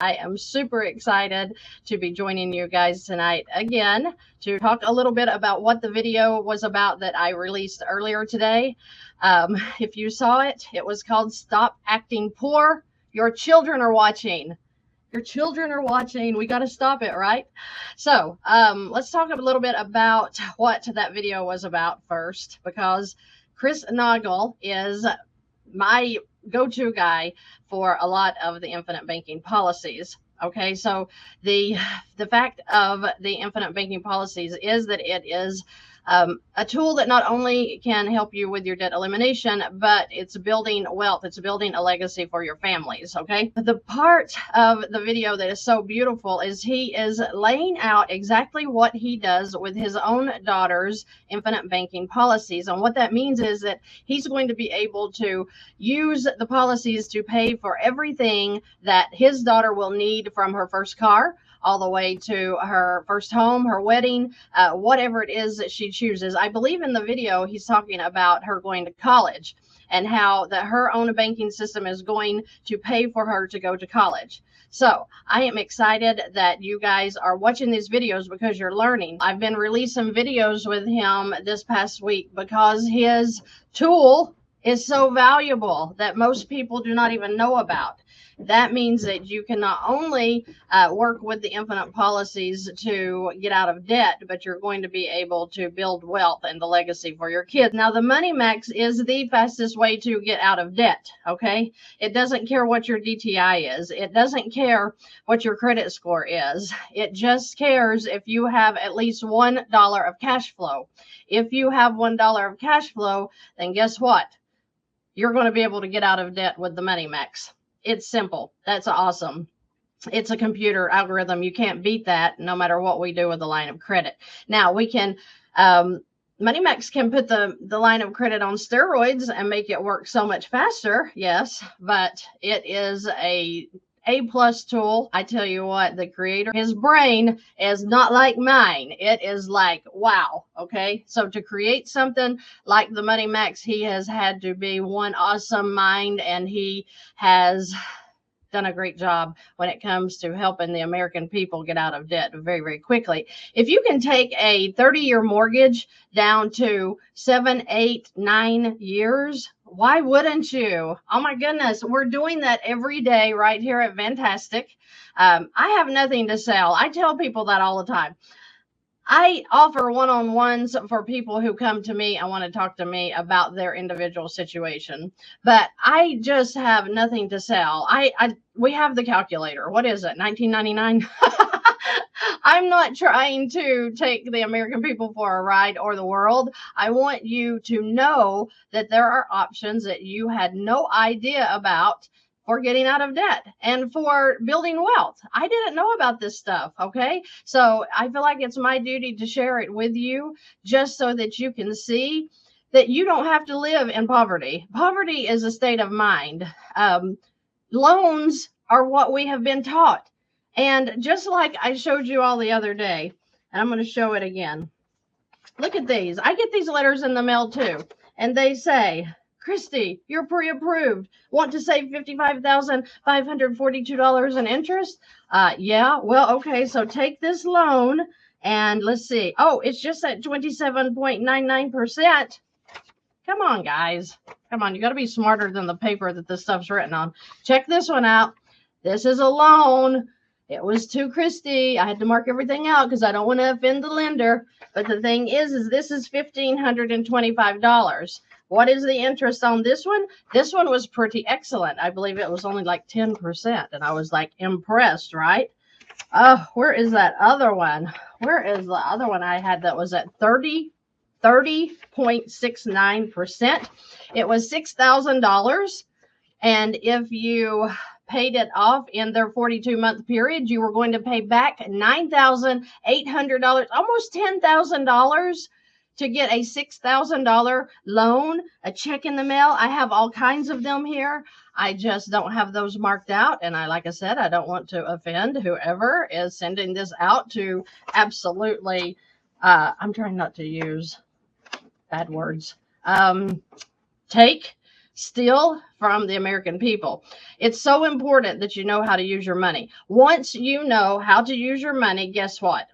I am super excited to be joining you guys tonight again to talk a little bit about what the video was about that I released earlier today. If you saw it, it was called Stop Acting Poor. Your children are watching. Your children are watching. We got to stop it, right? So let's talk a little bit about what that video was about first, because Chris Noggle is my go-to guy for a lot of the infinite banking policies. Okay, so the fact of the infinite banking policies is that it is a tool that not only can help you with your debt elimination, but it's building wealth. It's building a legacy for your families. Okay. The part of the video that is so beautiful is he is laying out exactly what he does with his own daughter's infinite banking policies. And what that means is that he's going to be able to use the policies to pay for everything that his daughter will need, from her first car all the way to her first home, her wedding, whatever it is that she chooses. I believe in the video he's talking about her going to college and how her own banking system is going to pay for her to go to college. So I am excited that you guys are watching these videos because you're learning. I've been releasing videos with him this past week because his tool is so valuable that most people do not even know about. That means that you can not only work with the infinite policies to get out of debt, but you're going to be able to build wealth and the legacy for your kids. Now, the Money Max is the fastest way to get out of debt, okay? It doesn't care what your DTI is. It doesn't care what your credit score is. It just cares if you have at least $1 of cash flow. If you have $1 of cash flow, then guess what? You're going to be able to get out of debt with the Money Max. It's simple. That's awesome. It's a computer algorithm. You can't beat that no matter what we do with the line of credit. Now, we can, Money Max can put the line of credit on steroids and make it work so much faster. Yes, but it is a plus tool. I tell you what, the creator, his brain is not like mine. It is like, wow. Okay. So to create something like the Money Max, he has had to be one awesome mind, and he has done a great job when it comes to helping the American people get out of debt very, very quickly. If you can take a 30-year mortgage down to 7, 8, 9 years, why wouldn't you? Oh my goodness, we're doing that every day right here at Fantastic. I have nothing to sell. I tell people that all the time. I offer one-on-ones for people who come to me and want to talk to me about their individual situation, but I just have nothing to sell. We have the calculator. What is it? $19.99. I'm not trying to take the American people for a ride or the world. I want you to know that there are options that you had no idea about for getting out of debt and for building wealth. I didn't know about this stuff. Okay. So I feel like it's my duty to share it with you, just so that you can see that you don't have to live in poverty. Poverty is a state of mind. Loans are what we have been taught. And just like I showed you all the other day, and I'm going to show it again. Look at these. I get these letters in the mail too. And they say, Christy, you're pre-approved. Want to save $55,542 in interest? Yeah. Well, okay. So take this loan and let's see. Oh, it's just at 27.99%. Come on, guys. Come on. You got to be smarter than the paper that this stuff's written on. Check this one out. This is a loan. It was to Christy. I had to mark everything out because I don't want to offend the lender. But the thing is this is $1,525. What is the interest on this one? This one was pretty excellent. I believe it was only like 10%. And I was like impressed, right? Where is that other one? Where is the other one I had that was at 30.69%? It was $6,000. And if you paid it off in their 42-month period, you were going to pay back $9,800, almost $10,000 to get a $6,000 loan, a check in the mail. I have all kinds of them here. I just don't have those marked out. And like I said, I don't want to offend whoever is sending this out to. Absolutely. I'm trying not to use bad words. Take steal from the American people. It's so important that you know how to use your money. Once you know how to use your money, guess what?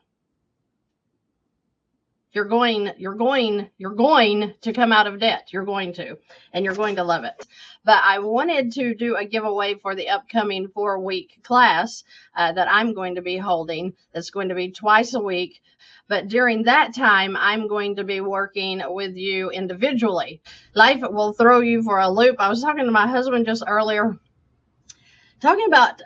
You're going to come out of debt. You're going to, and you're going to love it. But I wanted to do a giveaway for the upcoming 4-week class that I'm going to be holding. That's going to be twice a week. But during that time, I'm going to be working with you individually. Life will throw you for a loop. I was talking to my husband just earlier, talking about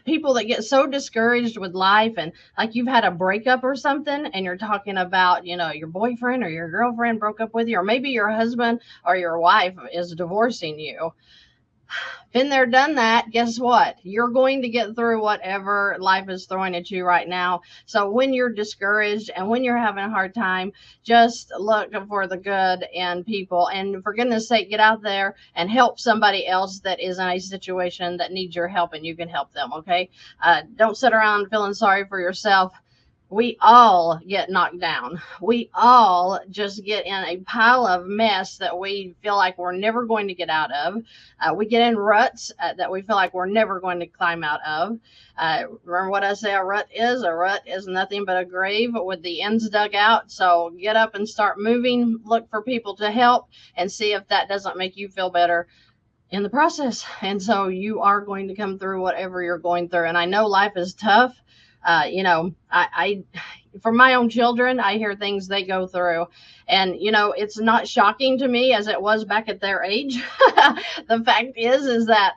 people that get so discouraged with life, and like you've had a breakup or something, and you're talking about, you know, your boyfriend or your girlfriend broke up with you, or maybe your husband or your wife is divorcing you. Been there, done that. Guess what? You're going to get through whatever life is throwing at you right now. So when you're discouraged and when you're having a hard time, just look for the good in people. And for goodness sake, get out there and help somebody else that is in a situation that needs your help, and you can help them. Okay. Don't sit around feeling sorry for yourself. We all get knocked down. We all just get in a pile of mess that we feel like we're never going to get out of. We get in ruts that we feel like we're never going to climb out of. Remember what I say a rut is? A rut is nothing but a grave with the ends dug out. So get up and start moving. Look for people to help and see if that doesn't make you feel better in the process. And so you are going to come through whatever you're going through. And I know life is tough. You know, I for my own children, I hear things they go through, and, you know, it's not shocking to me as it was back at their age. The fact is that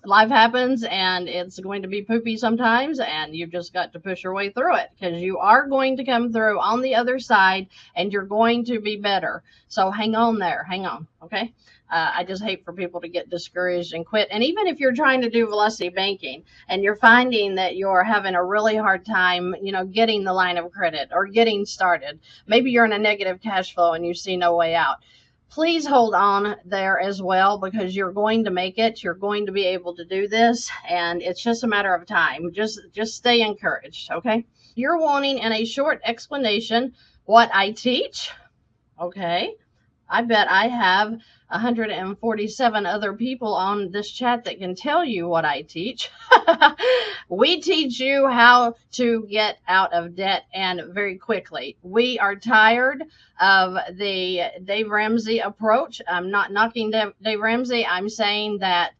life happens, and it's going to be poopy sometimes, and you've just got to push your way through it, because you are going to come through on the other side, and you're going to be better. So hang on there. Hang on. Okay. I just hate for people to get discouraged and quit. And even if you're trying to do velocity banking and you're finding that you're having a really hard time, you know, getting the line of credit or getting started, maybe you're in a negative cash flow and you see no way out. Please hold on there as well, because you're going to make it. You're going to be able to do this, and it's just a matter of time. Just stay encouraged. Okay. You're wanting in a short explanation what I teach. Okay. I bet I have 147 other people on this chat that can tell you what I teach. We teach you how to get out of debt, and very quickly. We are tired of the Dave Ramsey approach. I'm not knocking Dave Ramsey. I'm saying that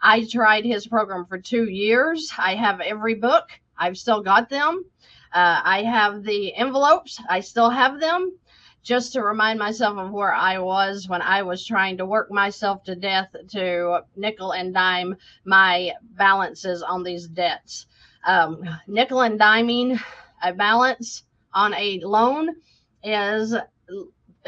I tried his program for 2 years. I have every book. I've still got them. I have the envelopes. I still have them, just to remind myself of where I was when I was trying to work myself to death to nickel and dime my balances on these debts. Nickel and diming a balance on a loan is,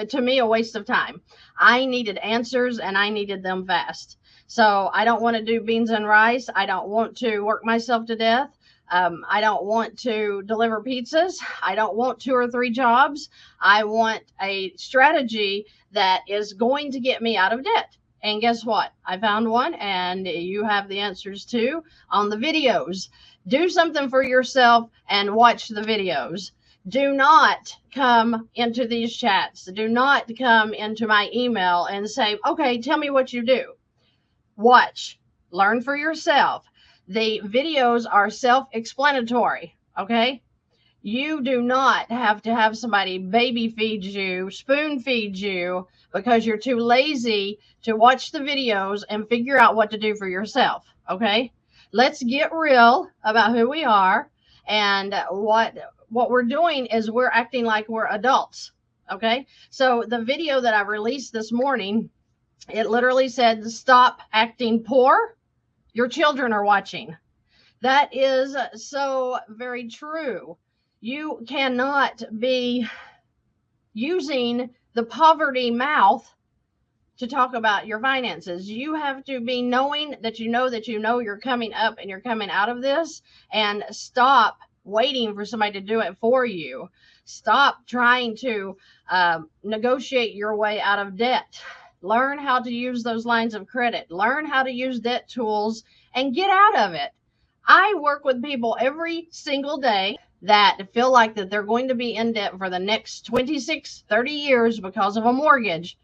to me, a waste of time. I needed answers, and I needed them fast. So I don't want to do beans and rice. I don't want to work myself to death. I don't want to deliver pizzas. I don't want 2 or 3 jobs. I want a strategy that is going to get me out of debt. And guess what? I found one, and you have the answers too on the videos. Do something for yourself and watch the videos. Do not come into these chats. Do not come into my email and say, okay, tell me what you do. Watch, learn for yourself. The videos are self-explanatory, okay? You do not have to have somebody baby feed you, spoon feed you, because you're too lazy to watch the videos and figure out what to do for yourself, okay? Let's get real about who we are, and what we're doing is we're acting like we're adults, okay? So the video that I released this morning, it literally said, stop acting poor. Your children are watching. That is so very true. You cannot be using the poverty mouth to talk about your finances. You have to be knowing that you know you're coming up and you're coming out of this, and stop waiting for somebody to do it for you. Stop trying to negotiate your way out of debt. Learn how to use those lines of credit. Learn how to use debt tools and get out of it. I work with people every single day that feel like that they're going to be in debt for the next 26, 30 years because of a mortgage.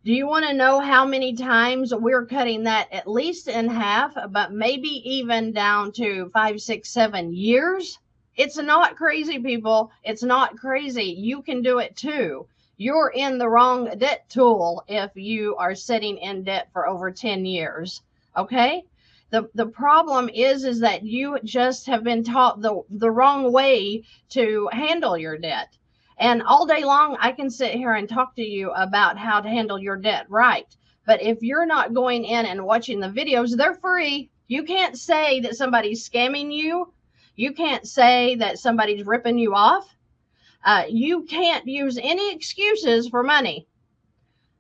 Do you want to know how many times we're cutting that at least in half, but maybe even down to 5, 6, 7 years? It's not crazy, people. It's not crazy. You can do it too. You're in the wrong debt tool if you are sitting in debt for over 10 years. Okay? The problem is that you just have been taught the wrong way to handle your debt. And all day long, I can sit here and talk to you about how to handle your debt right. But if you're not going in and watching the videos, they're free. You can't say that somebody's scamming you. You can't say that somebody's ripping you off. You can't use any excuses for money.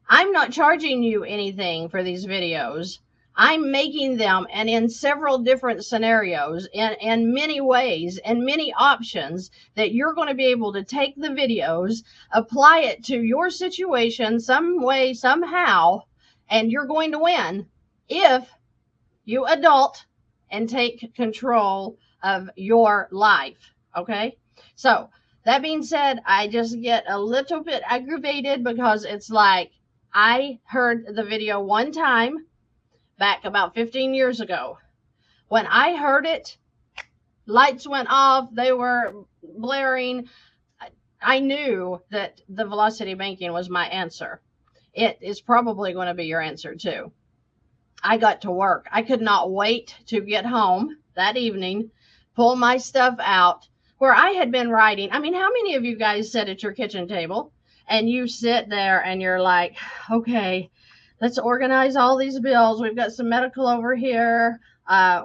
I'm not charging you anything for these videos. I'm making them, and in several different scenarios, in many ways, and many options, that you're going to be able to take the videos, apply it to your situation some way, somehow, and you're going to win if you adult and take control of your life. Okay? So, that being said, I just get a little bit aggravated because it's like I heard the video one time back about 15 years ago. When I heard it, lights went off, they were blaring. I knew that the velocity banking was my answer. It is probably going to be your answer too. I got to work. I could not wait to get home that evening, pull my stuff out where I had been writing. I mean, how many of you guys sit at your kitchen table and you sit there and you're like, okay, let's organize all these bills. We've got some medical over here.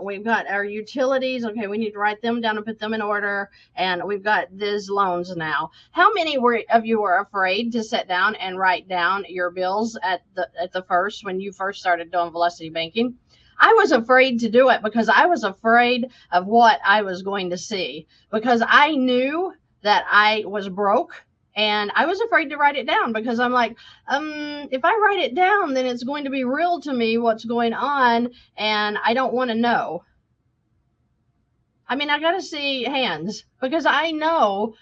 We've got our utilities. Okay, we need to write them down and put them in order. And we've got these loans now. How many of you were afraid to sit down and write down your bills at the first, when you first started doing velocity banking? I was afraid to do it because I was afraid of what I was going to see, because I knew that I was broke. And I was afraid to write it down because I'm like, if I write it down, then it's going to be real to me what's going on, and I don't want to know. I mean, I got to see hands, because I know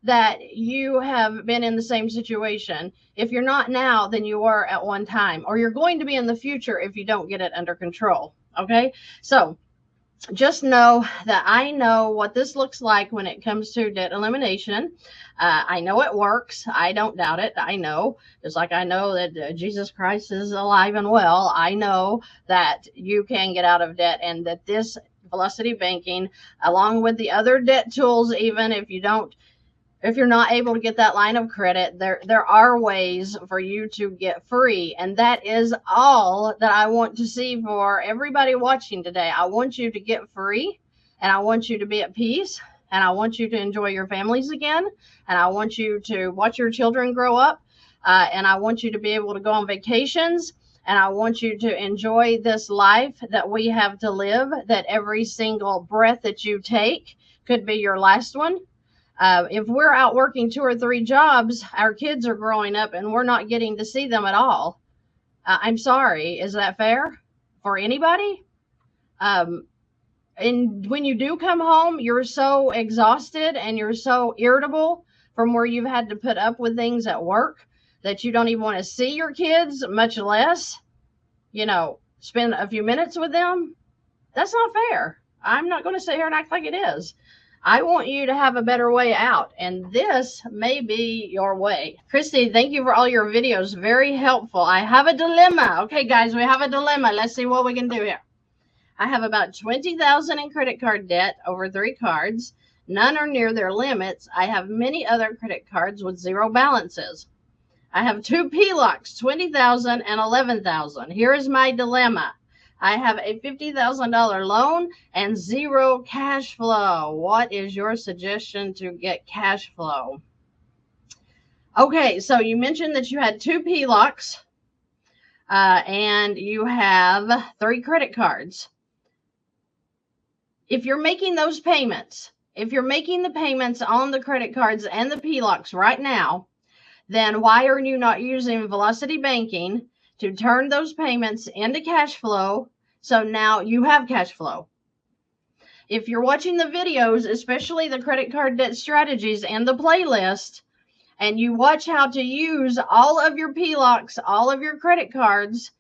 that you have been in the same situation. If you're not now, then you were at one time, or you're going to be in the future if you don't get it under control. Okay, so just know that I know what this looks like when it comes to debt elimination. I know it works. I don't doubt it. I know, just like I know that Jesus Christ is alive and well. I know that you can get out of debt, and that this velocity banking, along with the other debt tools, even if you're not able to get that line of credit, there are ways for you to get free. And that is all that I want to see for everybody watching today. I want you to get free, and I want you to be at peace, and I want you to enjoy your families again, and I want you to watch your children grow up, and I want you to be able to go on vacations, and I want you to enjoy this life that we have to live, that every single breath that you take could be your last one. If we're out working 2 or 3 jobs, our kids are growing up and we're not getting to see them at all. I'm sorry. Is that fair for anybody? And when you do come home, you're so exhausted and you're so irritable from where you've had to put up with things at work that you don't even want to see your kids, much less, spend a few minutes with them. That's not fair. I'm not going to sit here and act like it is. I want you to have a better way out, and this may be your way. Christy, thank you for all your videos. Very helpful. I have a dilemma. Okay, guys, we have a dilemma. Let's see what we can do here. I have about $20,000 in credit card debt over 3 cards. None are near their limits. I have many other credit cards with 0 balances. I have 2 PLOCs, $20,000 and $11,000. Here is my dilemma. I have a $50,000 loan and 0 cash flow. What is your suggestion to get cash flow? Okay, so you mentioned that you had 2 PLOCs and you have 3 credit cards. If you're making those payments, if you're making the payments on the credit cards and the PLOCs right now, then why are you not using velocity banking to turn those payments into cash flow? So now you have cash flow. If you're watching the videos, especially the credit card debt strategies and the playlist, and you watch how to use all of your PLOCs, all of your credit cards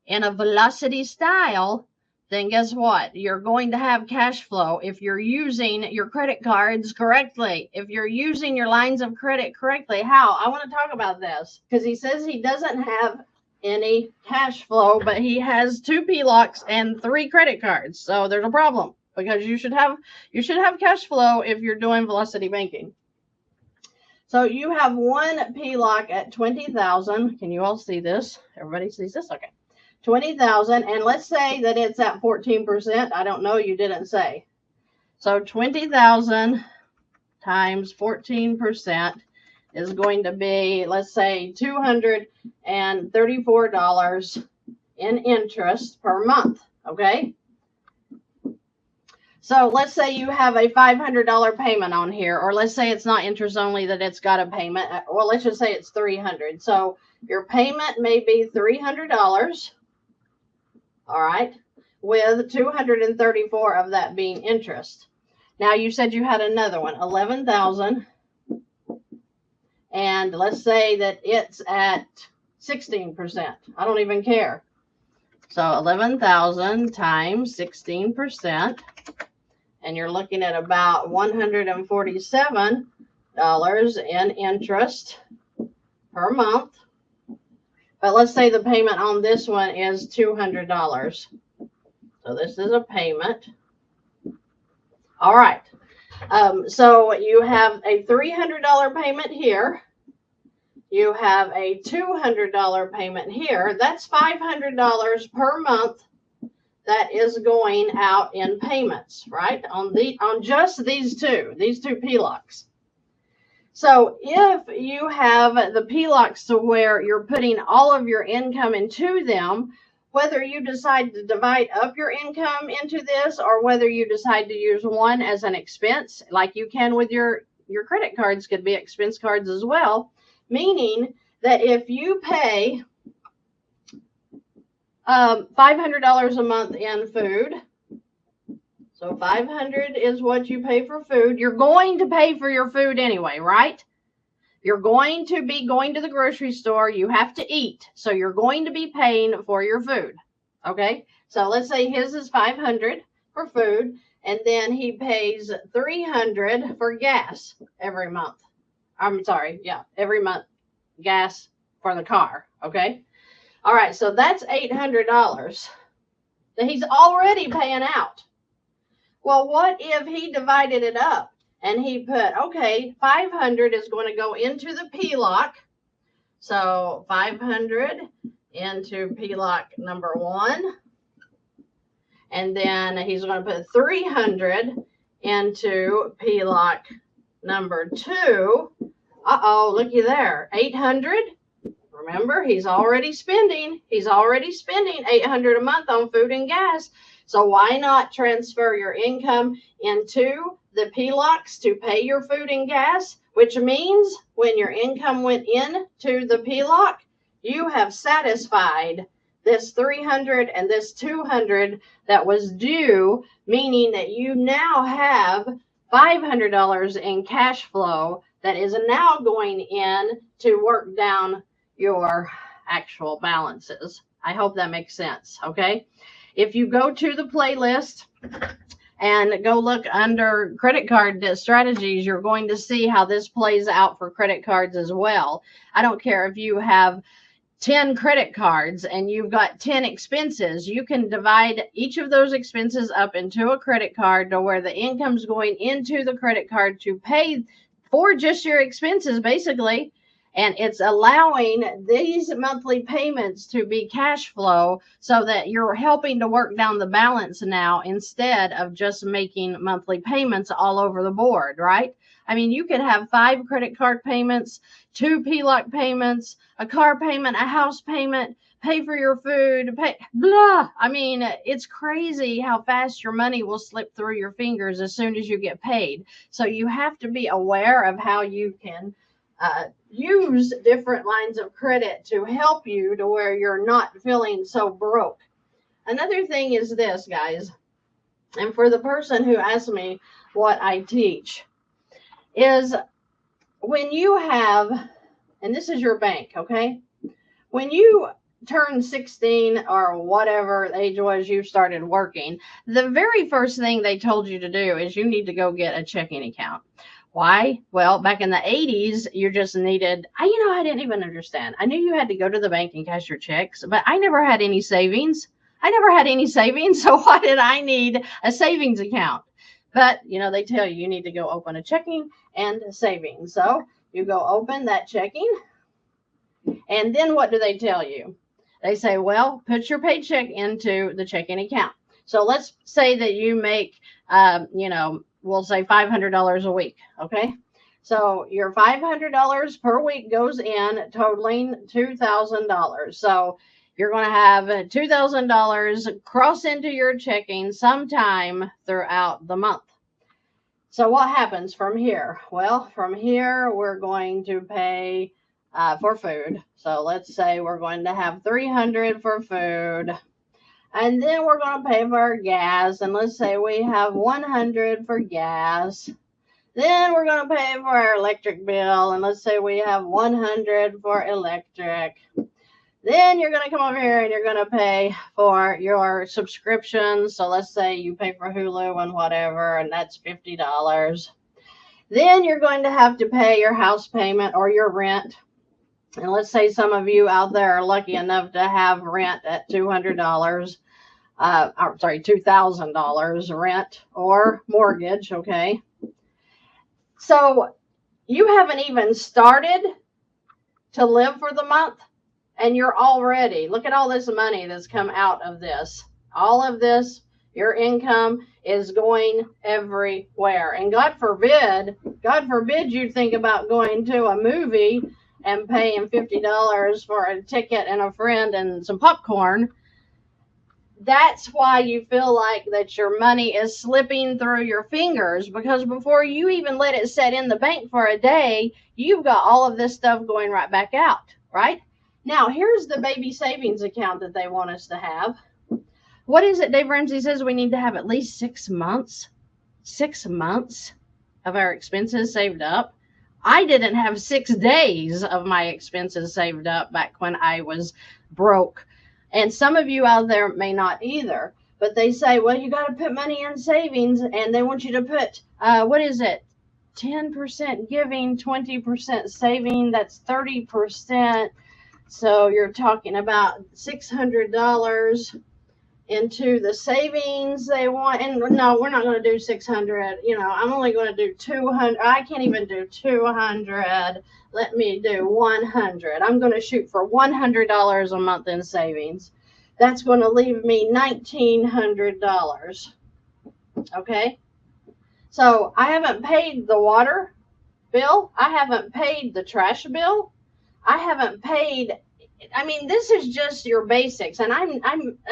in a velocity style, then guess what? You're going to have cash flow if you're using your credit cards correctly, if you're using your lines of credit correctly. How? I want to talk about this because he says he doesn't have any cash flow, but he has 2 PLOCs and 3 credit cards. So there's a problem, because you should have cash flow if you're doing velocity banking. So you have one PLOC at 20,000. Can you all see this? Everybody sees this? Okay. 20,000, and let's say that it's at 14%. I don't know, you didn't say. So 20,000 times 14% is going to be, let's say, $234 in interest per month, okay? So let's say you have a $500 payment on here, or let's say it's not interest only, that it's got a payment. Well, let's just say it's $300. So your payment may be $300. All right, with 234 of that being interest. Now you said you had another one, 11,000, and let's say that it's at 16%. I don't even care. So 11,000 times 16%, and you're looking at about $147 in interest per month. But let's say the payment on this one is $200. So this is a payment. All right. So you have a $300 payment here. You have a $200 payment here. That's $500 per month that is going out in payments, right? On just these two PLOCs. So if you have the PLOCs to where you're putting all of your income into them, whether you decide to divide up your income into this, or whether you decide to use one as an expense, like you can with your credit cards, could be expense cards as well, meaning that if you pay $500 a month in food, so $500 is what you pay for food. You're going to pay for your food anyway, right? You're going to be going to the grocery store. You have to eat. So you're going to be paying for your food. Okay? So let's say his is $500 for food, and then he pays $300 for gas every month. I'm sorry. Yeah, every month gas for the car. Okay? All right. So that's $800 that he's already paying out. Well, what if he divided it up and he put, okay, 500 is going to go into the PLOC. So 500 into PLOC number 1. And then he's going to put 300 into PLOC number 2. Uh-oh, looky there. 800. Remember, he's already spending $800 a month on food and gas. So why not transfer your income into the PLOCs to pay your food and gas, which means when your income went into the PLOC, you have satisfied this 300 and this 200 that was due, meaning that you now have $500 in cash flow that is now going in to work down your actual balances. I hope that makes sense, okay? If you go to the playlist and go look under credit card strategies, you're going to see how this plays out for credit cards as well. I don't care if you have 10 credit cards and you've got 10 expenses. You can divide each of those expenses up into a credit card to where the income's going into the credit card to pay for just your expenses, basically. And it's allowing these monthly payments to be cash flow so that you're helping to work down the balance now instead of just making monthly payments all over the board, right? I mean, you could have 5 credit card payments, 2 PLOC payments, a car payment, a house payment, pay for your food, pay, blah. I mean, it's crazy how fast your money will slip through your fingers as soon as you get paid. So you have to be aware of how you can use different lines of credit to help you to where you're not feeling so broke. Another thing is this, guys, and for the person who asked me what I teach, is when you have, and this is your bank, okay? When you turn 16 or whatever the age was you started working, the very first thing they told you to do is you need to go get a checking account. Why? Well, back in the 80s, you just needed, I didn't even understand. I knew you had to go to the bank and cash your checks, but I never had any savings. I never had any savings. So why did I need a savings account? But, they tell you need to go open a checking and a savings. So you go open that checking. And then what do they tell you? They say, well, put your paycheck into the checking account. So let's say that you make, we'll say $500 a week. Okay. So your $500 per week goes in, totaling $2,000. So you're going to have $2,000 cross into your checking sometime throughout the month. So what happens from here? Well, from here, we're going to pay for food. So let's say we're going to have $300 for food. And then we're going to pay for our gas. And let's say we have $100 for gas. Then we're going to pay for our electric bill. And let's say we have $100 for electric. Then you're going to come over here and you're going to pay for your subscription. So let's say you pay for Hulu and whatever, and that's $50. Then you're going to have to pay your house payment or your rent. And let's say some of you out there are lucky enough to have rent at $200, $2,000 rent or mortgage. Okay. So you haven't even started to live for the month, and you're already, look at all this money that's come out of this. All of this, your income is going everywhere. And God forbid you think about going to a movie and paying $50 for a ticket and a friend and some popcorn. That's why you feel like that your money is slipping through your fingers, because before you even let it sit in the bank for a day, you've got all of this stuff going right back out, right? Now, here's the baby savings account that they want us to have. What is it? Dave Ramsey says we need to have at least 6 months of our expenses saved up. I didn't have 6 days of my expenses saved up back when I was broke. And some of you out there may not either. But they say, well, you got to put money in savings, and they want you to put, 10% giving, 20% saving. That's 30%. So you're talking about $600 into the savings they want. And no, we're not going to do 600. I'm only going to do 200. I can't even do 200. Let me do 100. I'm going to shoot for $100 a month in savings. That's going to leave me $1,900. Okay. So I haven't paid the water bill. I haven't paid the trash bill. I haven't paid. This is just your basics, and and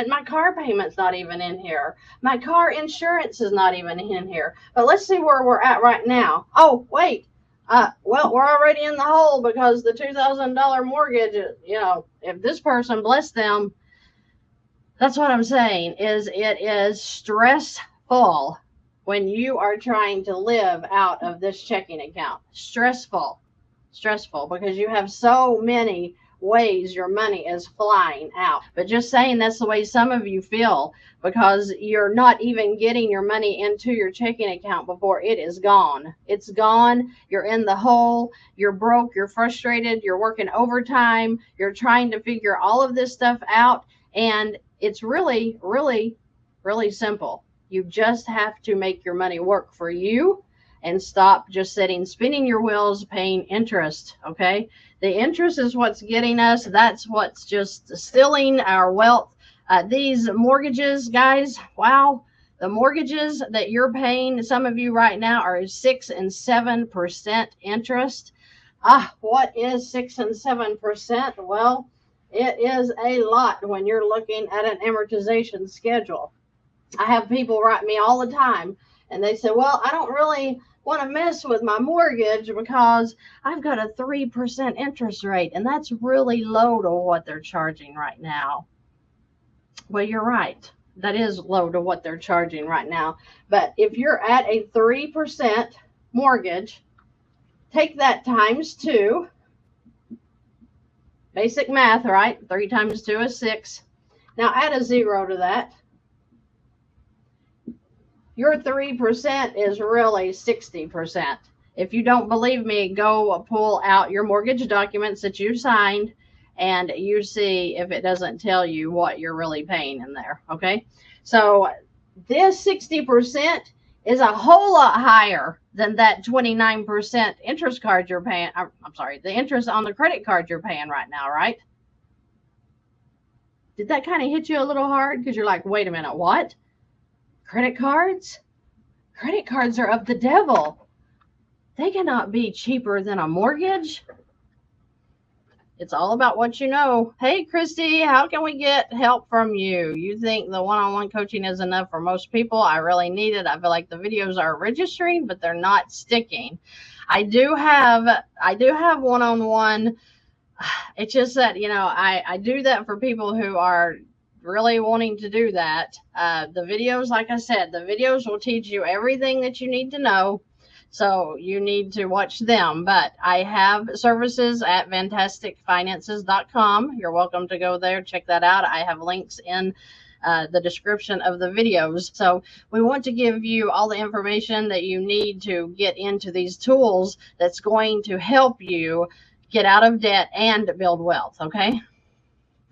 my car payment's not even in here. My car insurance is not even in here. But let's see where we're at right now. Oh, wait. Well, we're already in the hole because the $2,000 mortgage, if this person, bless them, that's what I'm saying, is it is stressful when you are trying to live out of this checking account. Stressful because you have so many ways your money is flying out. But just saying, that's the way some of you feel, because you're not even getting your money into your checking account before it is gone. It's gone. You're in the hole. You're broke. You're frustrated. You're working overtime. You're trying to figure all of this stuff out. And it's really, really, really simple. You just have to make your money work for you and stop just spinning your wheels, paying interest. Okay. The interest is what's getting us. That's what's just stealing our wealth. These mortgages, guys, wow. The mortgages that you're paying, some of you right now, are 6 and 7% interest. What is 6 and 7%? Well, it is a lot when you're looking at an amortization schedule. I have people write me all the time, and they say, well, I don't really want to mess with my mortgage because I've got a 3% interest rate, and that's really low to what they're charging right now. Well, you're right. That is low to what they're charging right now. But if you're at a 3% mortgage, take that times 2. Basic math, right? 3 times 2 is 6. Now add a 0 to that. Your 3% is really 60%. If you don't believe me, go pull out your mortgage documents that you signed and you see if it doesn't tell you what you're really paying in there, okay? So this 60% is a whole lot higher than that 29% interest card you're paying. I'm sorry, the interest on the credit card you're paying right now, right? Did that kind of hit you a little hard? Because you're like, wait a minute, what? Credit cards? Credit cards are of the devil. They cannot be cheaper than a mortgage. It's all about what you know. Hey, Christy, how can we get help from you? You think the one-on-one coaching is enough for most people? I really need it. I feel like the videos are registering, but they're not sticking. I do have one-on-one. It's just that, you know, I do that for people who are really wanting to do that. The videos, like I said, the videos will teach you everything that you need to know. So you need to watch them. But I have services at vantasticfinances.com. You're welcome to go there, check that out. I have links in the description of the videos. So we want to give you all the information that you need to get into these tools that's going to help you get out of debt and build wealth, okay?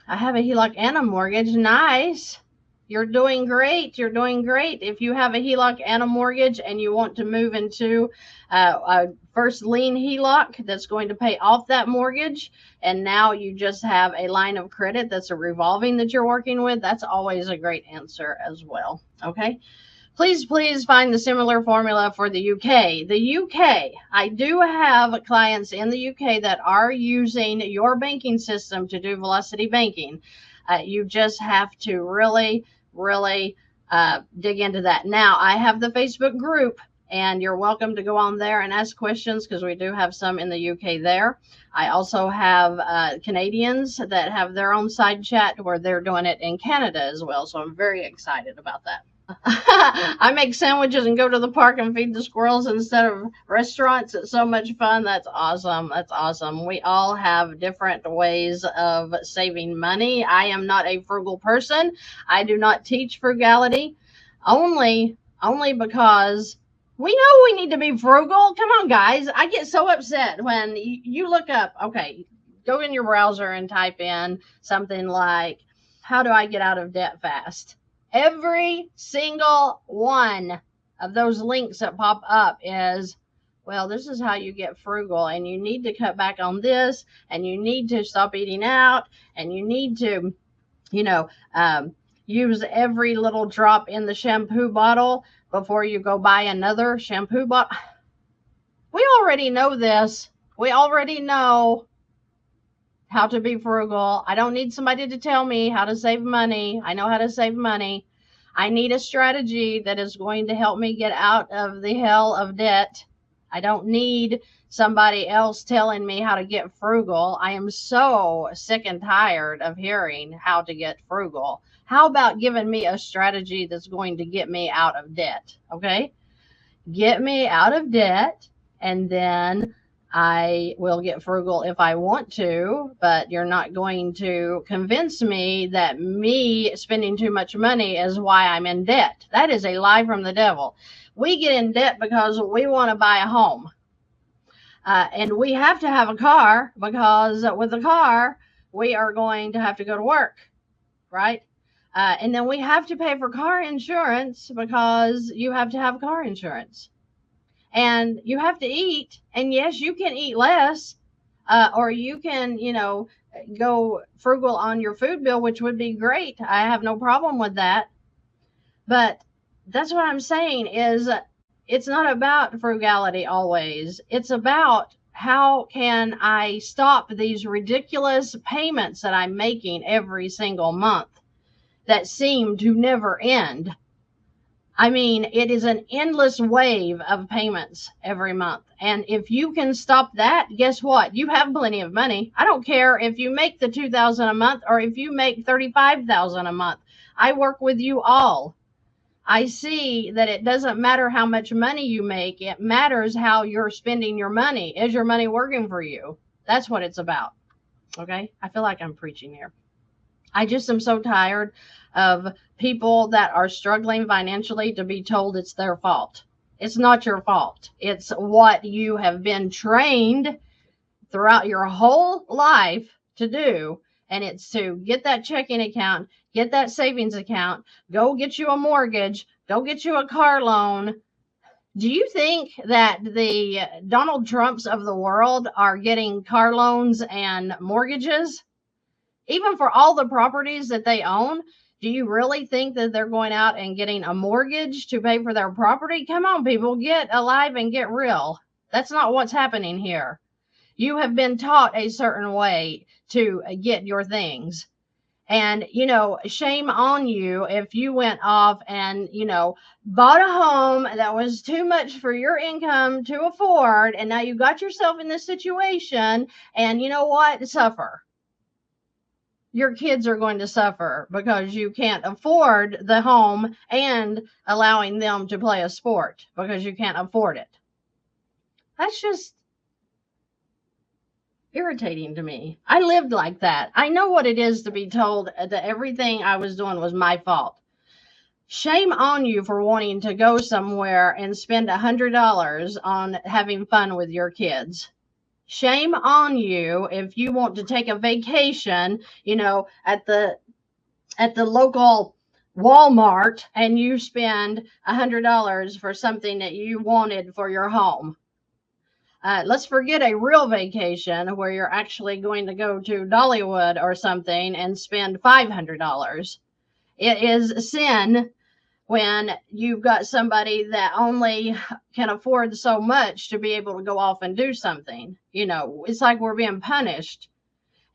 I have a HELOC and a mortgage. Nice. You're doing great. You're doing great. If you have a HELOC and a mortgage and you want to move into a first lien HELOC that's going to pay off that mortgage, and now you just have a line of credit that's a revolving that you're working with, that's always a great answer as well. Okay. Please find the similar formula for the UK. The UK, I do have clients in the UK that are using your banking system to do velocity banking. You just have to really dig into that. Now, I have the Facebook group, and you're welcome to go on there and ask questions because we do have some in the UK there. I also have Canadians that have their own side chat where they're doing it in Canada as well. So I'm very excited about that. I make sandwiches and go to the park and feed the squirrels instead of restaurants. It's so much fun. That's awesome. That's awesome. We all have different ways of saving money. I am not a frugal person. I do not teach frugality only because we know we need to be frugal. Come on, guys. I get so upset when you look up, okay, go in your browser and type in something like, how do I get out of debt fast? Every single one of those links that pop up is, well, this is how you get frugal, and you need to cut back on this, and you need to stop eating out, and you need to, use every little drop in the shampoo bottle before you go buy another shampoo bottle. We already know this. We already know how to be frugal. I don't need somebody to tell me how to save money. I know how to save money. I need a strategy that is going to help me get out of the hell of debt. I don't need somebody else telling me how to get frugal. I am so sick and tired of hearing how to get frugal. How about giving me a strategy that's going to get me out of debt? Okay? Get me out of debt, and then I will get frugal if I want to, but you're not going to convince me that me spending too much money is why I'm in debt. That is a lie from the devil. We get in debt because we want to buy a home. And we have to have a car because with a car, we are going to have to go to work, right? And then we have to pay for car insurance because you have to have car insurance. And you have to eat, and yes, you can eat less, or you can, go frugal on your food bill, which would be great. I have no problem with that. But that's what I'm saying is it's not about frugality always. It's about how can I stop these ridiculous payments that I'm making every single month that seem to never end. I mean, it is an endless wave of payments every month. And if you can stop that, guess what? You have plenty of money. I don't care if you make the $2,000 a month or if you make $35,000 a month. I work with you all. I see that it doesn't matter how much money you make. It matters how you're spending your money. Is your money working for you? That's what it's about. Okay. I feel like I'm preaching here. I just am so tired of people that are struggling financially to be told it's their fault. It's not your fault. It's what you have been trained throughout your whole life to do. And it's to get that checking account, get that savings account, go get you a mortgage, go get you a car loan. Do you think that the Donald Trumps of the world are getting car loans and mortgages? Even for all the properties that they own, do you really think that they're going out and getting a mortgage to pay for their property? Come on, people, get alive and get real. That's not what's happening here. You have been taught a certain way to get your things. And, shame on you if you went off and, bought a home that was too much for your income to afford. And now you got yourself in this situation. And you know what? Suffer. Your kids are going to suffer because you can't afford the home and allowing them to play a sport because you can't afford it. That's just irritating to me. I lived like that. I know what it is to be told that everything I was doing was my fault. Shame on you for wanting to go somewhere and spend $100 on having fun with your kids. Shame on you if you want to take a vacation, at the local Walmart and you spend $100 for something that you wanted for your home. Let's forget a real vacation where you're actually going to go to Dollywood or something and spend $500. It is sin when you've got somebody that only can afford so much to be able to go off and do something. It's like we're being punished.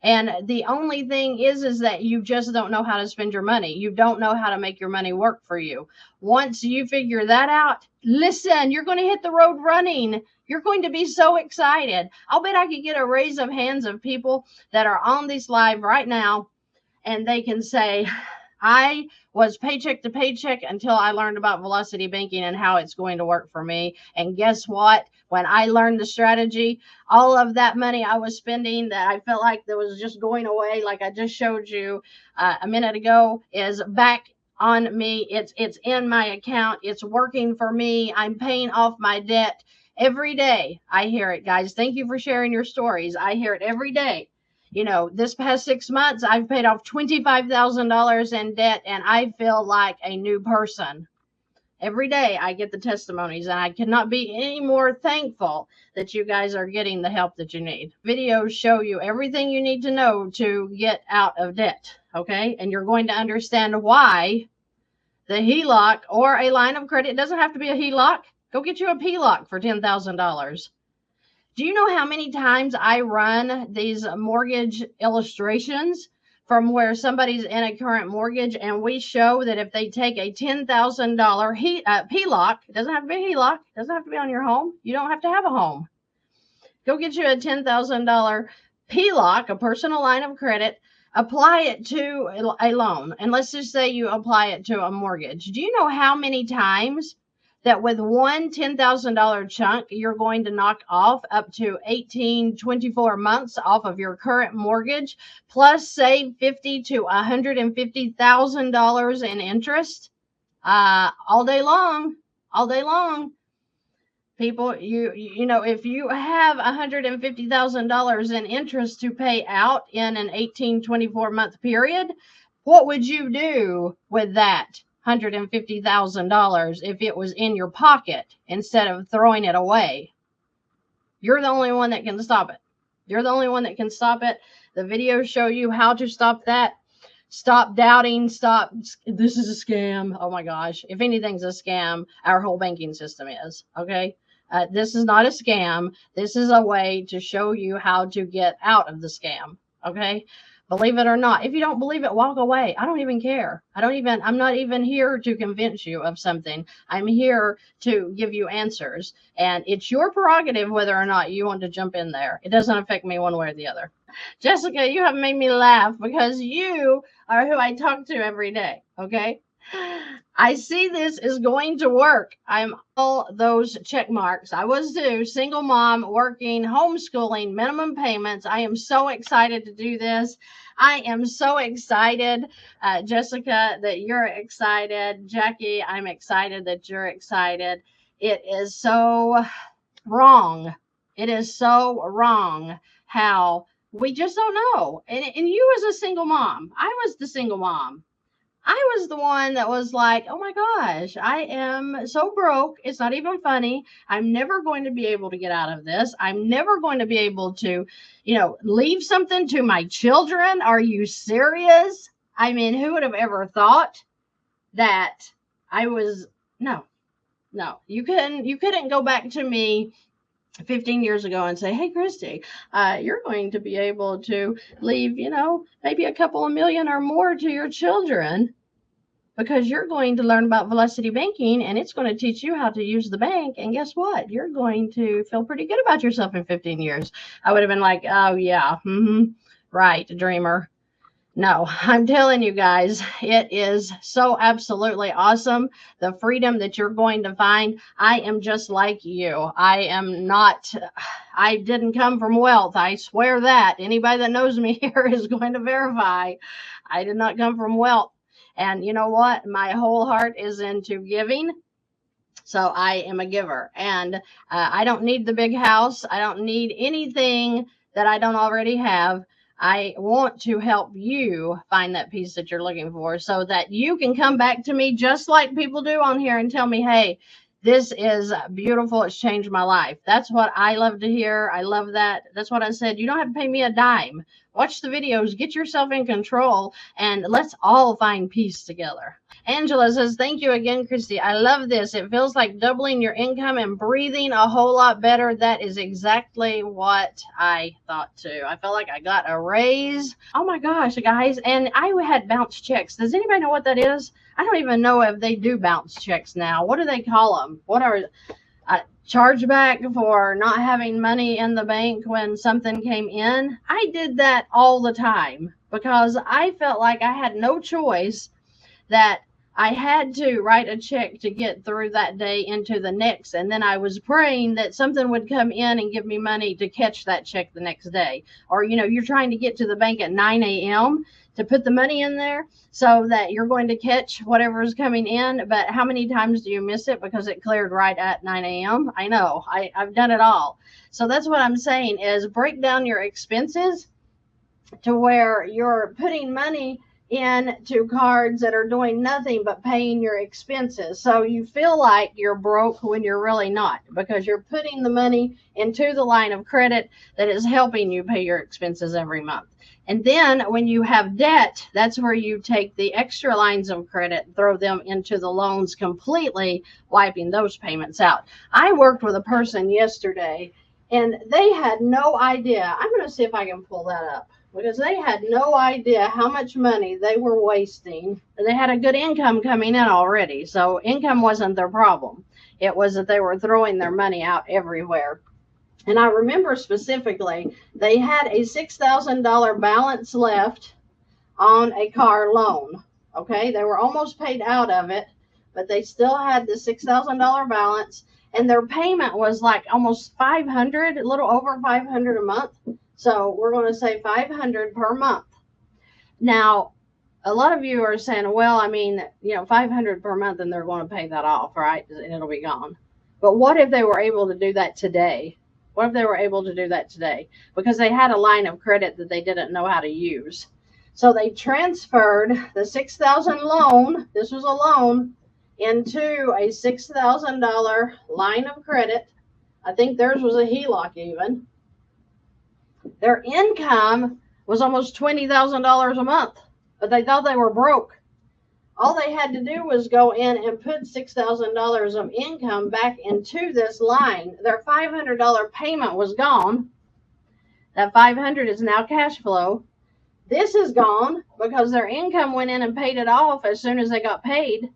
And the only thing is that you just don't know how to spend your money. You don't know how to make your money work for you. Once you figure that out, listen, you're going to hit the road running. You're going to be so excited. I'll bet I could get a raise of hands of people that are on this live right now, and they can say, I was paycheck to paycheck until I learned about velocity banking and how it's going to work for me. And guess what? When I learned the strategy, all of that money I was spending that I felt like that was just going away, like I just showed you a minute ago, is back on me. It's in my account. It's working for me. I'm paying off my debt every day. I hear it, guys. Thank you for sharing your stories. I hear it every day. This past 6 months, I've paid off $25,000 in debt, and I feel like a new person. Every day I get the testimonies, and I cannot be any more thankful that you guys are getting the help that you need. Videos show you everything you need to know to get out of debt, okay? And you're going to understand why the HELOC or a line of credit, it doesn't have to be a HELOC. Go get you a PLOC for $10,000. Do you know how many times I run these mortgage illustrations from where somebody's in a current mortgage and we show that if they take a $10,000 PLOC, it doesn't have to be a HELOC, it doesn't have to be on your home. You don't have to have a home. Go get you a $10,000 PLOC, a personal line of credit, apply it to a loan. And let's just say you apply it to a mortgage. Do you know how many times that with one $10,000 chunk, you're going to knock off up to 24 months off of your current mortgage, plus save $50,000 to $150,000 in interest all day long, People, if you have $150,000 in interest to pay out in an 24 month period, what would you do with that $150,000 if it was in your pocket instead of throwing it away? You're the only one that can stop it. You're the only one that can stop it. The videos show you how to stop that. Stop doubting. Stop. This is a scam. Oh my gosh. If anything's a scam, our whole banking system is. Okay. This is not a scam. This is a way to show you how to get out of the scam. Okay. Believe it or not. If you don't believe it, walk away. I don't even care. I'm not even here to convince you of something. I'm here to give you answers. And it's your prerogative whether or not you want to jump in there. It doesn't affect me one way or the other. Jessica, you have made me laugh because you are who I talk to every day. Okay. I see this is going to work. I'm all those check marks. I was too. Single mom, working, homeschooling, minimum payments. I am so excited to do this. I am so excited, Jessica, that you're excited. Jackie, I'm excited that you're excited. It is so wrong. It is so wrong how we just don't know. And you as a single mom, I was the single mom. I was the one that was like, oh my gosh, I am so broke. It's not even funny. I'm never going to be able to get out of this. I'm never going to be able to, leave something to my children. Are you serious? I mean, who would have ever thought that I was, no, you couldn't go back to me 15 years ago and say, hey, Christy, you're going to be able to leave, maybe a couple of million or more to your children because you're going to learn about velocity banking and it's going to teach you how to use the bank. And guess what? You're going to feel pretty good about yourself in 15 years. I would have been like, oh, yeah, right, dreamer. No, I'm telling you guys, it is so absolutely awesome. The freedom that you're going to find. I am just like you. I didn't come from wealth. I swear that. Anybody that knows me here is going to verify. I did not come from wealth. And you know what? My whole heart is into giving. So I am a giver. And I don't need the big house. I don't need anything that I don't already have. I want to help you find that piece that you're looking for so that you can come back to me just like people do on here and tell me, hey, this is beautiful. It's changed my life. That's what I love to hear. I love that. That's what I said. You don't have to pay me a dime. Watch the videos, get yourself in control, and let's all find peace together. Angela says, thank you again, Christy. I love this. It feels like doubling your income and breathing a whole lot better. That is exactly what I thought too. I felt like I got a raise. Oh my gosh, guys. And I had bounce checks. Does anybody know what that is? I don't even know if they do bounce checks now. What do they call them? What are chargeback for not having money in the bank when something came in? I did that all the time because I felt like I had no choice, that I had to write a check to get through that day into the next. And then I was praying that something would come in and give me money to catch that check the next day. Or, you're trying to get to the bank at 9 a.m. to put the money in there so that you're going to catch whatever is coming in. But how many times do you miss it because it cleared right at 9 a.m.? I know. I've done it all. So that's what I'm saying is break down your expenses to where you're putting money into cards that are doing nothing but paying your expenses. So you feel like you're broke when you're really not, because you're putting the money into the line of credit that is helping you pay your expenses every month. And then when you have debt, that's where you take the extra lines of credit, throw them into the loans completely, wiping those payments out. I worked with a person yesterday and they had no idea. I'm going to see if I can pull that up, because they had no idea how much money they were wasting. They had a good income coming in already, so income wasn't their problem. It was that they were throwing their money out everywhere. And I remember specifically, they had a $6,000 balance left on a car loan. Okay, they were almost paid out of it, but they still had the $6,000 balance, and their payment was like almost $500, a little over $500 a month. So we're going to say $500 per month. Now, a lot of you are saying, well, I mean, $500 per month and they're going to pay that off, right? And it'll be gone. But what if they were able to do that today? What if they were able to do that today? Because they had a line of credit that they didn't know how to use. So they transferred the $6,000 loan, this was a loan, into a $6,000 line of credit. I think theirs was a HELOC even. Their income was almost $20,000 a month, but they thought they were broke. All they had to do was go in and put $6,000 of income back into this line. Their $500 payment was gone. That $500 is now cash flow. This is gone because their income went in and paid it off as soon as they got paid.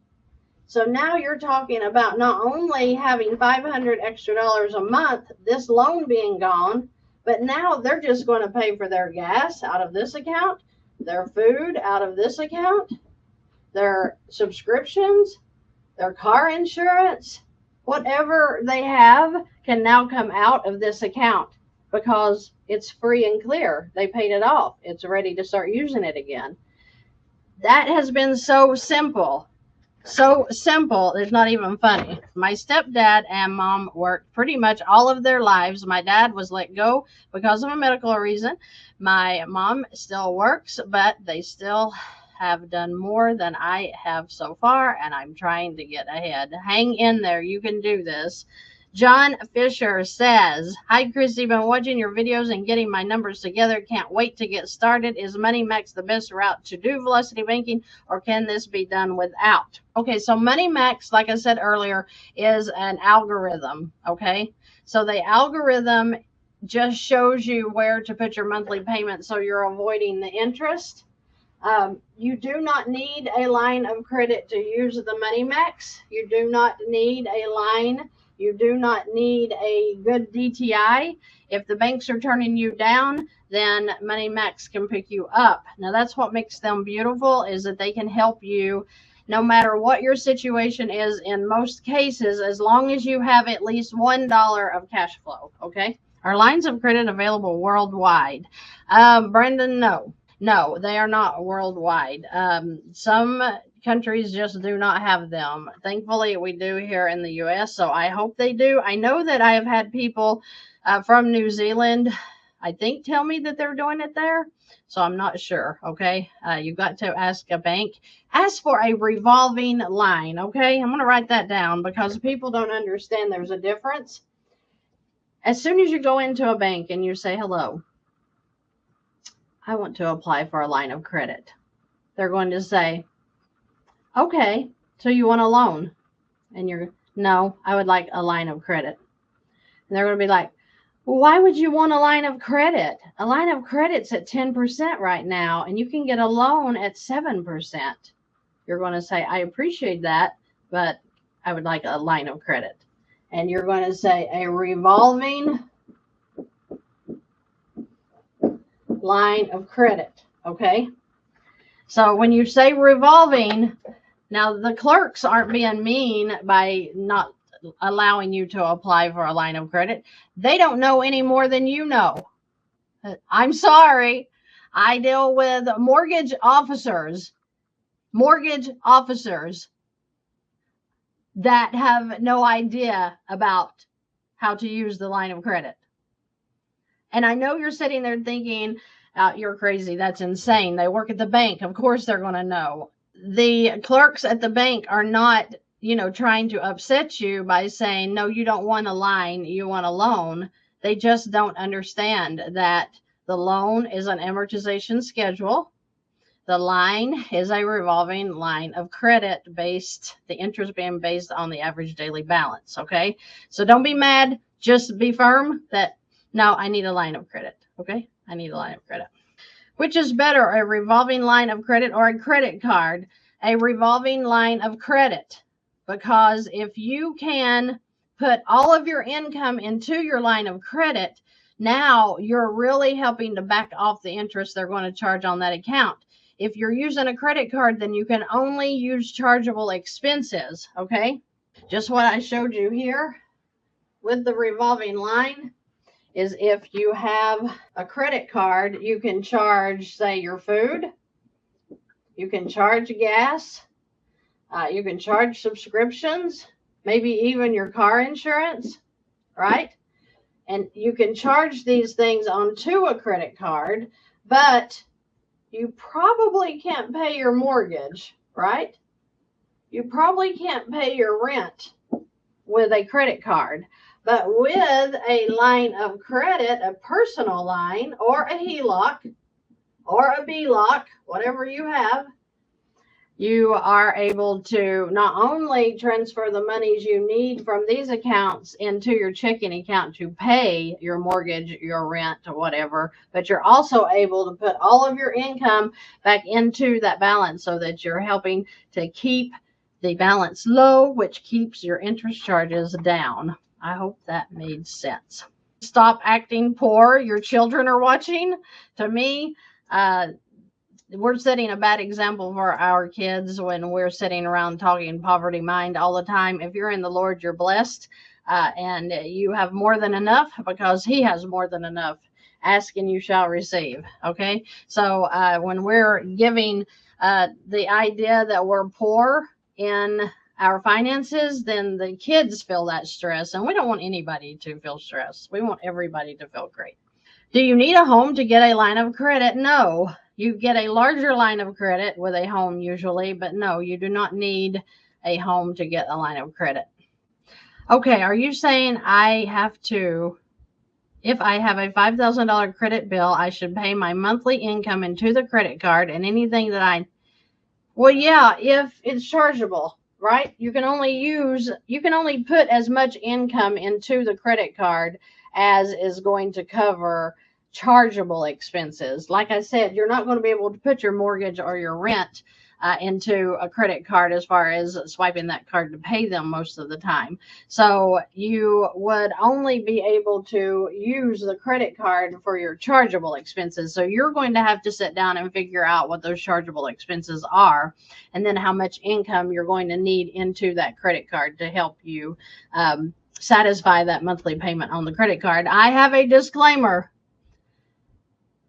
So now you're talking about not only having $500 extra a month, this loan being gone, but now they're just going to pay for their gas out of this account, their food out of this account. their subscriptions, their car insurance, whatever they have can now come out of this account because it's free and clear. They paid it off. It's ready to start using it again. That has been so simple. So simple, it's not even funny. My stepdad and mom worked pretty much all of their lives. My dad was let go because of a medical reason. My mom still works, but they still have done more than I have so far, and I'm trying to get ahead. Hang in there. You can do this. John Fisher says, hi, Christy. Been watching your videos and getting my numbers together. Can't wait to get started. Is Money Max the best route to do velocity banking, or can this be done without? Okay, so Money Max, like I said earlier, is an algorithm. Okay, so the algorithm just shows you where to put your monthly payment so you're avoiding the interest. You do not need a line of credit to use the Money Max. You do not need a line. You do not need a good DTI. If the banks are turning you down, then Money Max can pick you up. Now, that's what makes them beautiful, is that they can help you no matter what your situation is. In most cases, as long as you have at least $1 of cash flow. Okay. Are lines of credit available worldwide? Brendan, no. No, they are not worldwide. Some countries just do not have them. Thankfully, we do here in the U.S., so I hope they do. I know that I have had people from New Zealand, I think, tell me that they're doing it there, so I'm not sure, okay? You've got to ask a bank. Ask for a revolving line, okay? I'm going to write that down because people don't understand there's a difference. As soon as you go into a bank and you say, hello, I want to apply for a line of credit, they're going to say, okay, so you want a loan? And you're, no, I would like a line of credit. And they're going to be like, well, why would you want a line of credit? A line of credit's at 10% right now, and you can get a loan at 7%. You're going to say, I appreciate that, but I would like a line of credit. And you're going to say a revolving line of credit, okay? So when you say revolving, now the clerks aren't being mean by not allowing you to apply for a line of credit. They don't know any more than you know. I'm sorry. I deal with mortgage officers that have no idea about how to use the line of credit. And I know you're sitting there thinking, you're crazy. That's insane. They work at the bank. Of course they're going to know. The clerks at the bank are not, trying to upset you by saying, no, you don't want a line, you want a loan. They just don't understand that the loan is an amortization schedule. The line is a revolving line of credit the interest being based on the average daily balance. Okay. So don't be mad. Just be firm that, no, I need a line of credit. Okay. I need a line of credit. Which is better, a revolving line of credit or a credit card? A revolving line of credit. Because if you can put all of your income into your line of credit, now you're really helping to back off the interest they're going to charge on that account. If you're using a credit card, then you can only use chargeable expenses, okay? Just what I showed you here with the revolving line is if you have a credit card, you can charge, say, your food, you can charge gas, you can charge subscriptions, maybe even your car insurance, right? And you can charge these things onto a credit card, but you probably can't pay your mortgage, right? You probably can't pay your rent with a credit card. But with a line of credit, a personal line or a HELOC or a BLOC, whatever you have, you are able to not only transfer the monies you need from these accounts into your checking account to pay your mortgage, your rent, or whatever, but you're also able to put all of your income back into that balance so that you're helping to keep the balance low, which keeps your interest charges down. I hope that made sense. Stop acting poor. Your children are watching. To me, we're setting a bad example for our kids when we're sitting around talking poverty mind all the time. If you're in the Lord, you're blessed, and you have more than enough because He has more than enough. Ask and you shall receive. Okay, so when we're giving the idea that we're poor in our finances, then the kids feel that stress, and we don't want anybody to feel stress. We want everybody to feel great. Do you need a home to get a line of credit? No. You get a larger line of credit with a home usually, but no, you do not need a home to get a line of credit. Okay, are you saying I have to, if I have a $5,000 credit bill, I should pay my monthly income into the credit card and anything that well, yeah, if it's chargeable, right? You can only put as much income into the credit card as is going to cover chargeable expenses. Like I said, you're not going to be able to put your mortgage or your rent into a credit card as far as swiping that card to pay them most of the time. So you would only be able to use the credit card for your chargeable expenses. So you're going to have to sit down and figure out what those chargeable expenses are, and then how much income you're going to need into that credit card to help you satisfy that monthly payment on the credit card. I have a disclaimer.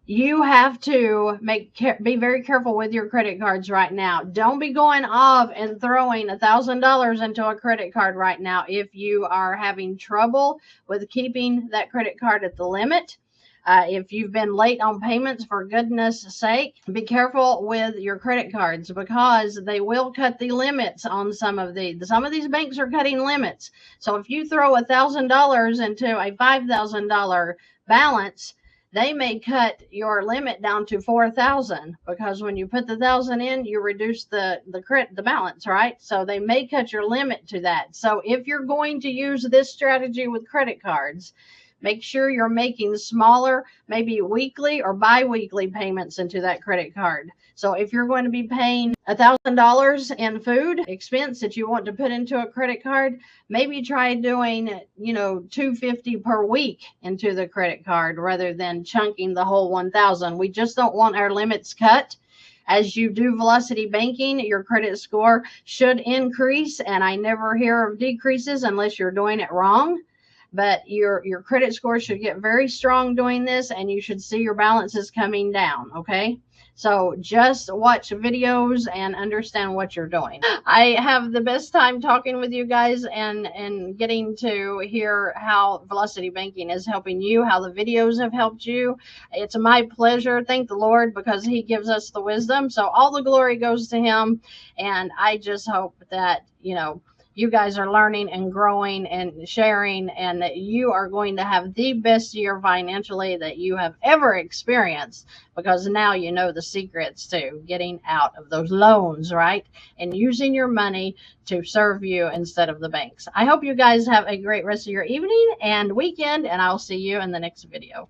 You have to be very careful with your credit cards right now. Don't be going off and throwing $1,000 into a credit card right now if you are having trouble with keeping that credit card at the limit. If you've been late on payments, for goodness sake, be careful with your credit cards because they will cut the limits on some of these banks are cutting limits. So if you throw $1,000 into a $5,000 balance, they may cut your limit down to 4,000 because when you put the 1,000 in, you reduce the balance, right? So they may cut your limit to that. So if you're going to use this strategy with credit cards, make sure you're making smaller, maybe weekly or bi-weekly payments into that credit card. So if you're going to be paying $1,000 in food expense that you want to put into a credit card, maybe try doing, $250 per week into the credit card rather than chunking the whole 1,000. We just don't want our limits cut. As you do velocity banking, your credit score should increase, and I never hear of decreases unless you're doing it wrong. But your credit score should get very strong doing this, and you should see your balances coming down. Okay, so just watch videos and understand what you're doing. I have the best time talking with you guys and getting to hear how velocity banking is helping you, how the videos have helped you. It's my pleasure. Thank the Lord, because He gives us the wisdom. So all the glory goes to Him, and I just hope that you guys are learning and growing and sharing, and that you are going to have the best year financially that you have ever experienced, because now you know the secrets to getting out of those loans, right? And using your money to serve you instead of the banks. I hope you guys have a great rest of your evening and weekend, and I'll see you in the next video.